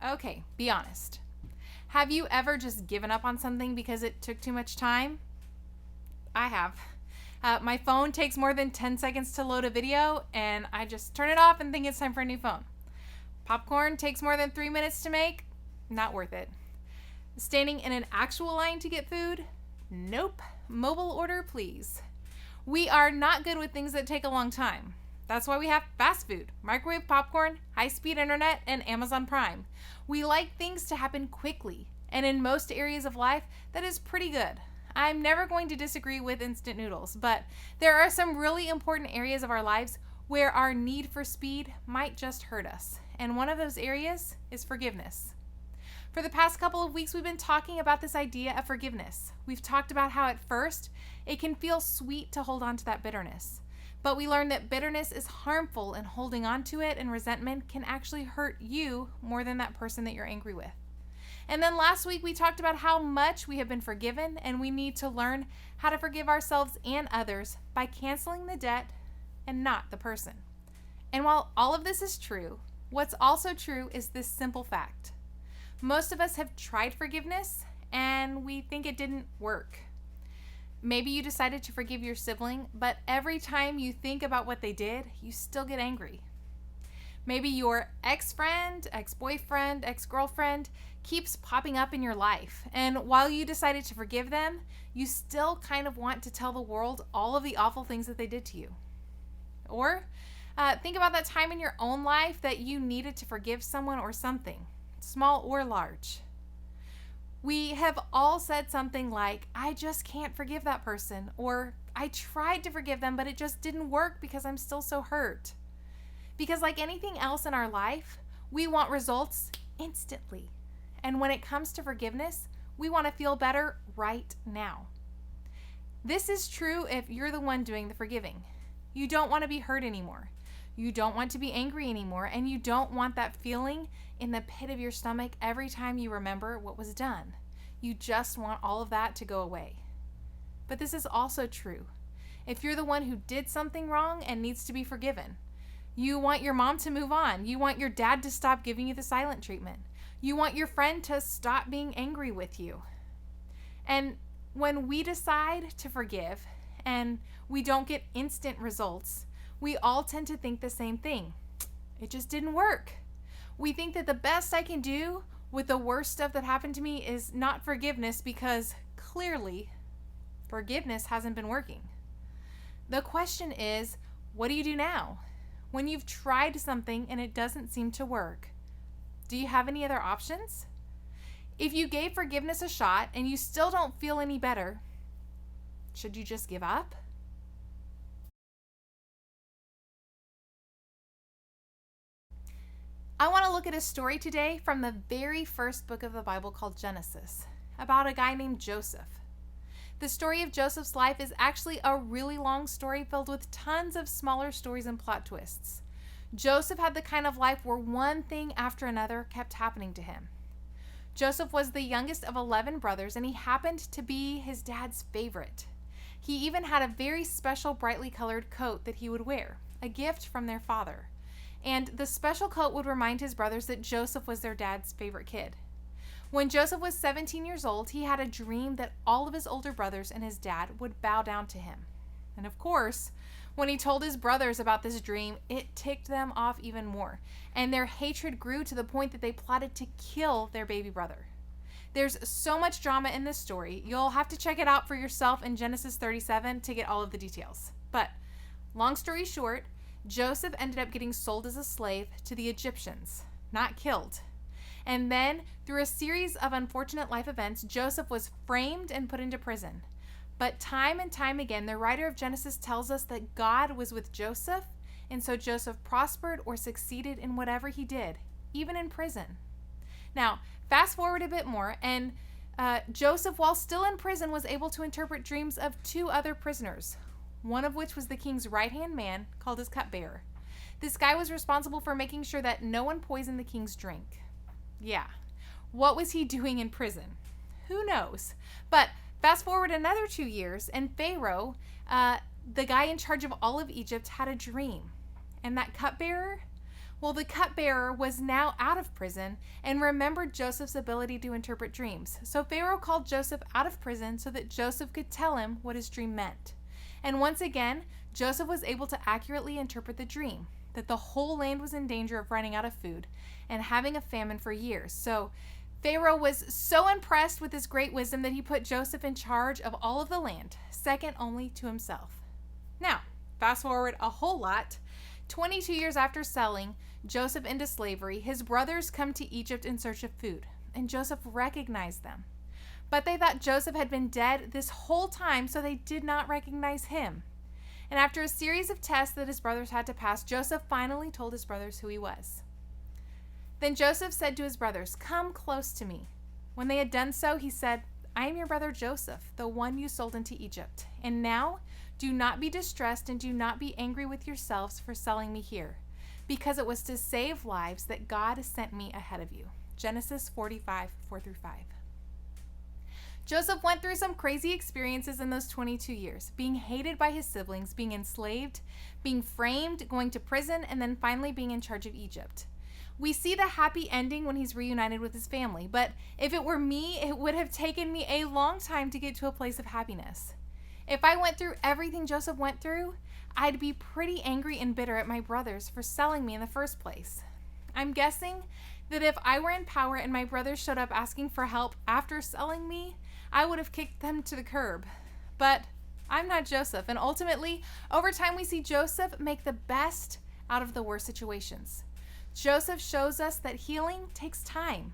Okay, be honest. Have you ever just given up on something because it took too much time? I have. My phone takes more than 10 seconds to load a video, and I just turn it off and think it's time for a new phone. Popcorn takes more than 3 minutes to make? Not worth it. Standing in an actual line to get food? Nope. Mobile order, please. We are not good with things that take a long time. That's why we have fast food, microwave popcorn, high-speed internet, and Amazon Prime. We like things to happen quickly, and in most areas of life, that is pretty good. I'm never going to disagree with instant noodles, but there are some really important areas of our lives where our need for speed might just hurt us. And one of those areas is forgiveness. For the past couple of weeks, we've been talking about this idea of forgiveness. We've talked about how at first it can feel sweet to hold on to that bitterness. But we learned that bitterness is harmful, and holding on to it and resentment can actually hurt you more than that person that you're angry with. And then last week we talked about how much we have been forgiven, and we need to learn how to forgive ourselves and others by canceling the debt and not the person. And while all of this is true, what's also true is this simple fact. Most of us have tried forgiveness and we think it didn't work. Maybe you decided to forgive your sibling, but every time you think about what they did, you still get angry. Maybe your ex-friend, ex-boyfriend, ex-girlfriend keeps popping up in your life. And while you decided to forgive them, you still kind of want to tell the world all of the awful things that they did to you. Or think about that time in your own life that you needed to forgive someone or something, small or large. We have all said something like, I just can't forgive that person, or I tried to forgive them, but it just didn't work because I'm still so hurt. Because like anything else in our life, we want results instantly. And when it comes to forgiveness, we want to feel better right now. This is true if you're the one doing the forgiving. You don't want to be hurt anymore. You don't want to be angry anymore, and you don't want that feeling in the pit of your stomach every time you remember what was done. You just want all of that to go away. But this is also true if you're the one who did something wrong and needs to be forgiven. You want your mom to move on. You want your dad to stop giving you the silent treatment. You want your friend to stop being angry with you. And when we decide to forgive and we don't get instant results, we all tend to think the same thing. It just didn't work. We think that the best I can do with the worst stuff that happened to me is not forgiveness, because clearly forgiveness hasn't been working. The question is, what do you do now? When you've tried something and it doesn't seem to work, do you have any other options? If you gave forgiveness a shot and you still don't feel any better, should you just give up? I want to look at a story today from the very first book of the Bible called Genesis, about a guy named Joseph. The story of Joseph's life is actually a really long story filled with tons of smaller stories and plot twists. Joseph had the kind of life where one thing after another kept happening to him. Joseph was the youngest of 11 brothers, and he happened to be his dad's favorite. He even had a very special brightly colored coat that he would wear, a gift from their father. And the special coat would remind his brothers that Joseph was their dad's favorite kid. When Joseph was 17 years old, he had a dream that all of his older brothers and his dad would bow down to him. And of course, when he told his brothers about this dream, it ticked them off even more. And their hatred grew to the point that they plotted to kill their baby brother. There's so much drama in this story. You'll have to check it out for yourself in Genesis 37 to get all of the details. But long story short, Joseph ended up getting sold as a slave to the Egyptians, not killed. And then, through a series of unfortunate life events, Joseph was framed and put into prison. But time and time again, the writer of Genesis tells us that God was with Joseph, and so Joseph prospered or succeeded in whatever he did, even in prison. Now, fast forward a bit more, and Joseph, while still in prison, was able to interpret dreams of 2 other prisoners, one of which was the king's right-hand man, called his cupbearer. This guy was responsible for making sure that no one poisoned the king's drink. Yeah, what was he doing in prison? Who knows? But fast forward another 2 years, and Pharaoh, the guy in charge of all of Egypt, had a dream. And that cupbearer, Well, the cupbearer was now out of prison and remembered Joseph's ability to interpret dreams. So Pharaoh called Joseph out of prison so that Joseph could tell him what his dream meant. And once again, Joseph was able to accurately interpret the dream, that the whole land was in danger of running out of food and having a famine for years. So Pharaoh was so impressed with his great wisdom that he put Joseph in charge of all of the land, second only to himself. Now, fast forward a whole lot. 22 years after selling Joseph into slavery, his brothers come to Egypt in search of food, and Joseph recognized them. But they thought Joseph had been dead this whole time, so they did not recognize him. And after a series of tests that his brothers had to pass, Joseph finally told his brothers who he was. Then Joseph said to his brothers, "Come close to me." When they had done so, he said, "I am your brother Joseph, the one you sold into Egypt. And now do not be distressed and do not be angry with yourselves for selling me here, because it was to save lives that God sent me ahead of you." Genesis 45, 4-5. Joseph went through some crazy experiences in those 22 years, being hated by his siblings, being enslaved, being framed, going to prison, and then finally being in charge of Egypt. We see the happy ending when he's reunited with his family, but if it were me, it would have taken me a long time to get to a place of happiness. If I went through everything Joseph went through, I'd be pretty angry and bitter at my brothers for selling me in the first place. I'm guessing that if I were in power and my brothers showed up asking for help after selling me, I would have kicked them to the curb. But I'm not Joseph, and ultimately, over time we see Joseph make the best out of the worst situations. Joseph shows us that healing takes time.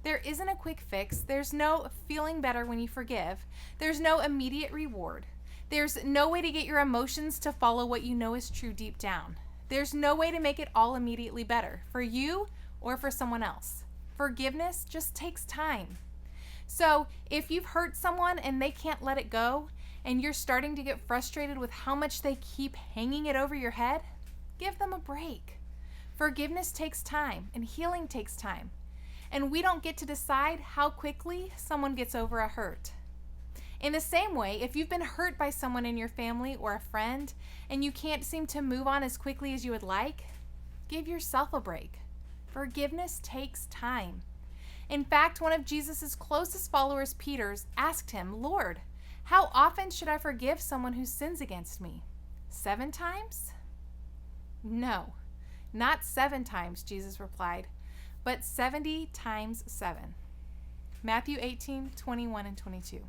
There isn't a quick fix. There's no feeling better when you forgive. There's no immediate reward. There's no way to get your emotions to follow what you know is true deep down. There's no way to make it all immediately better for you or for someone else. Forgiveness just takes time. So if you've hurt someone and they can't let it go, and you're starting to get frustrated with how much they keep hanging it over your head, give them a break. Forgiveness takes time, and healing takes time. And we don't get to decide how quickly someone gets over a hurt. In the same way, if you've been hurt by someone in your family or a friend, and you can't seem to move on as quickly as you would like, give yourself a break. Forgiveness takes time. In fact, one of Jesus' closest followers, Peter, asked him, "Lord, how often should I forgive someone who sins against me? 7 times?" "No, not 7 times," Jesus replied, "but 70 times 7. Matthew 18, 21 and 22.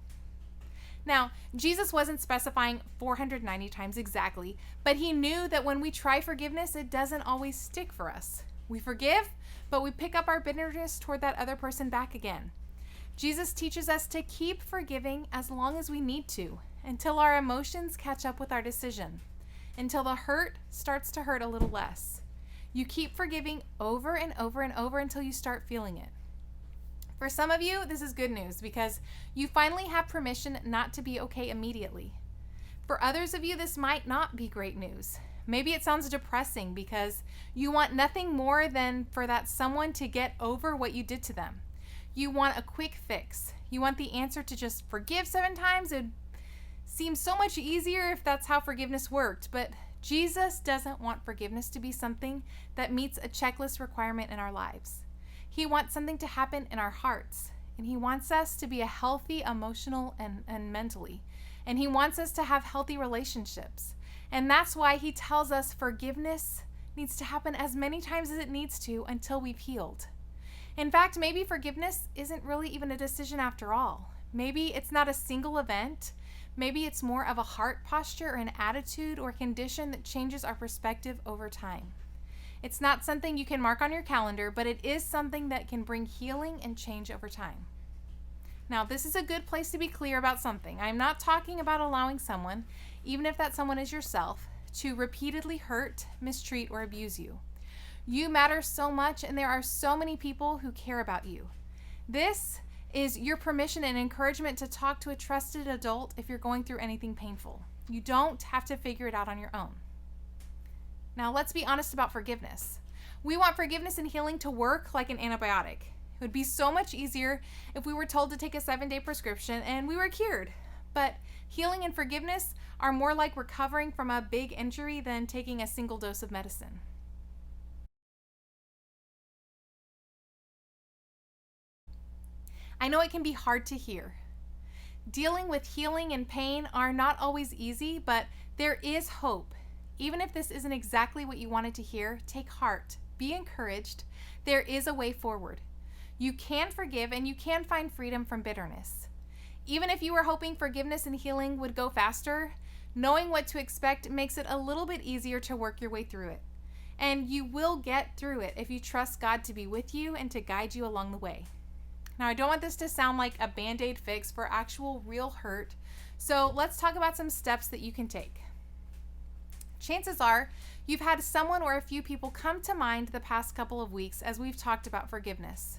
Now, Jesus wasn't specifying 490 times exactly, but he knew that when we try forgiveness, it doesn't always stick for us. We forgive, but we pick up our bitterness toward that other person back again. Jesus teaches us to keep forgiving as long as we need to, until our emotions catch up with our decision, until the hurt starts to hurt a little less. You keep forgiving over and over and over until you start feeling it. For some of you, this is good news because you finally have permission not to be okay immediately. For others of you, this might not be great news. Maybe it sounds depressing because you want nothing more than for that someone to get over what you did to them. You want a quick fix. You want the answer to just forgive 7 times. It seems so much easier if that's how forgiveness worked, but Jesus doesn't want forgiveness to be something that meets a checklist requirement in our lives. He wants something to happen in our hearts, and he wants us to be a healthy emotional and mentally, and he wants us to have healthy relationships. And that's why he tells us forgiveness needs to happen as many times as it needs to until we've healed. In fact, maybe forgiveness isn't really even a decision after all. Maybe it's not a single event. Maybe it's more of a heart posture or an attitude or condition that changes our perspective over time. It's not something you can mark on your calendar, but it is something that can bring healing and change over time. Now, this is a good place to be clear about something. I'm not talking about allowing someone, even if that someone is yourself, to repeatedly hurt, mistreat, or abuse you. You matter so much, and there are so many people who care about you. This is your permission and encouragement to talk to a trusted adult if you're going through anything painful. You don't have to figure it out on your own. Now, let's be honest about forgiveness. We want forgiveness and healing to work like an antibiotic. It would be so much easier if we were told to take a 7-day prescription and we were cured. But healing and forgiveness are more like recovering from a big injury than taking a single dose of medicine. I know it can be hard to hear. Dealing with healing and pain are not always easy, but there is hope. Even if this isn't exactly what you wanted to hear, take heart. Be encouraged. There is a way forward. You can forgive and you can find freedom from bitterness. Even if you were hoping forgiveness and healing would go faster, knowing what to expect makes it a little bit easier to work your way through it. And you will get through it if you trust God to be with you and to guide you along the way. Now, I don't want this to sound like a Band-Aid fix for actual real hurt, so let's talk about some steps that you can take. Chances are you've had someone or a few people come to mind the past couple of weeks as we've talked about forgiveness.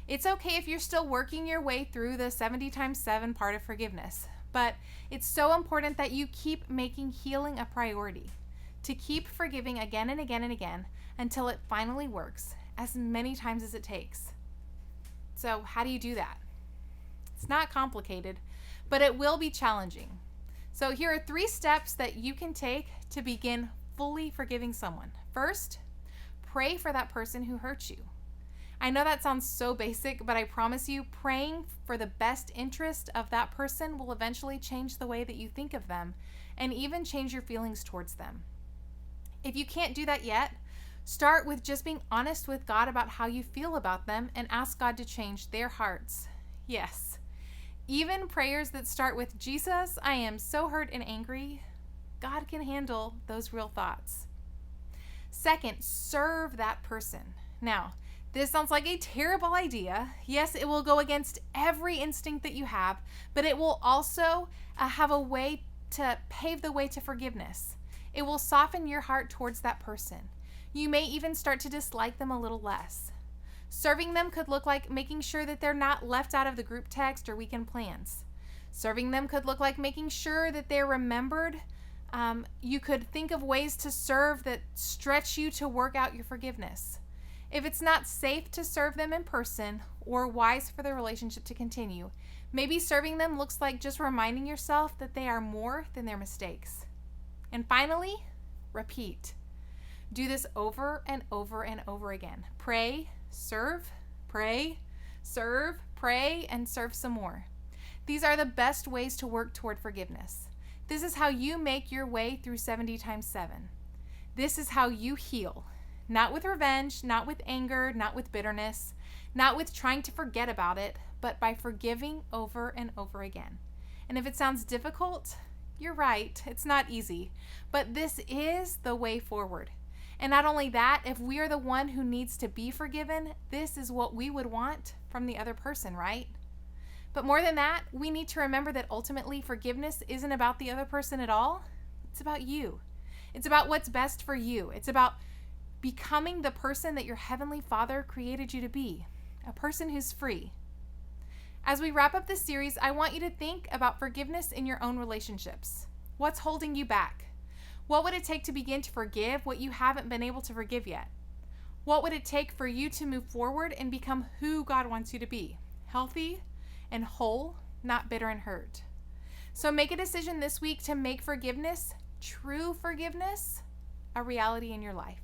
It's okay if you're still working your way through the 70 times 7 part of forgiveness, but it's so important that you keep making healing a priority, to keep forgiving again and again and again until it finally works, as many times as it takes. So how do you do that? It's not complicated, but it will be challenging. So here are 3 steps that you can take to begin fully forgiving someone. First, pray for that person who hurt you. I know that sounds so basic, but I promise you, praying for the best interest of that person will eventually change the way that you think of them and even change your feelings towards them. If you can't do that yet, start with just being honest with God about how you feel about them and ask God to change their hearts. Yes, even prayers that start with, Jesus, I am so hurt and angry, God can handle those real thoughts. Second, serve that person. Now, this sounds like a terrible idea. Yes, it will go against every instinct that you have, but it will also have a way to pave the way to forgiveness. It will soften your heart towards that person. You may even start to dislike them a little less. Serving them could look like making sure that they're not left out of the group text or weekend plans. Serving them could look like making sure that they're remembered. You could think of ways to serve that stretch you to work out your forgiveness. If it's not safe to serve them in person or wise for the relationship to continue, maybe serving them looks like just reminding yourself that they are more than their mistakes. And finally, repeat. Do this over and over and over again. Pray, serve, pray, serve, pray, and serve some more. These are the best ways to work toward forgiveness. This is how you make your way through 70 times 7. This is how you heal. Not with revenge, not with anger, not with bitterness, not with trying to forget about it, but by forgiving over and over again. And if it sounds difficult, you're right, it's not easy, but this is the way forward. And not only that, if we are the one who needs to be forgiven, this is what we would want from the other person, right? But more than that, we need to remember that ultimately forgiveness isn't about the other person at all. It's about you. It's about what's best for you. It's about becoming the person that your Heavenly Father created you to be, a person who's free. As we wrap up this series, I want you to think about forgiveness in your own relationships. What's holding you back? What would it take to begin to forgive what you haven't been able to forgive yet? What would it take for you to move forward and become who God wants you to be? Healthy and whole, not bitter and hurt. So make a decision this week to make forgiveness, true forgiveness, a reality in your life.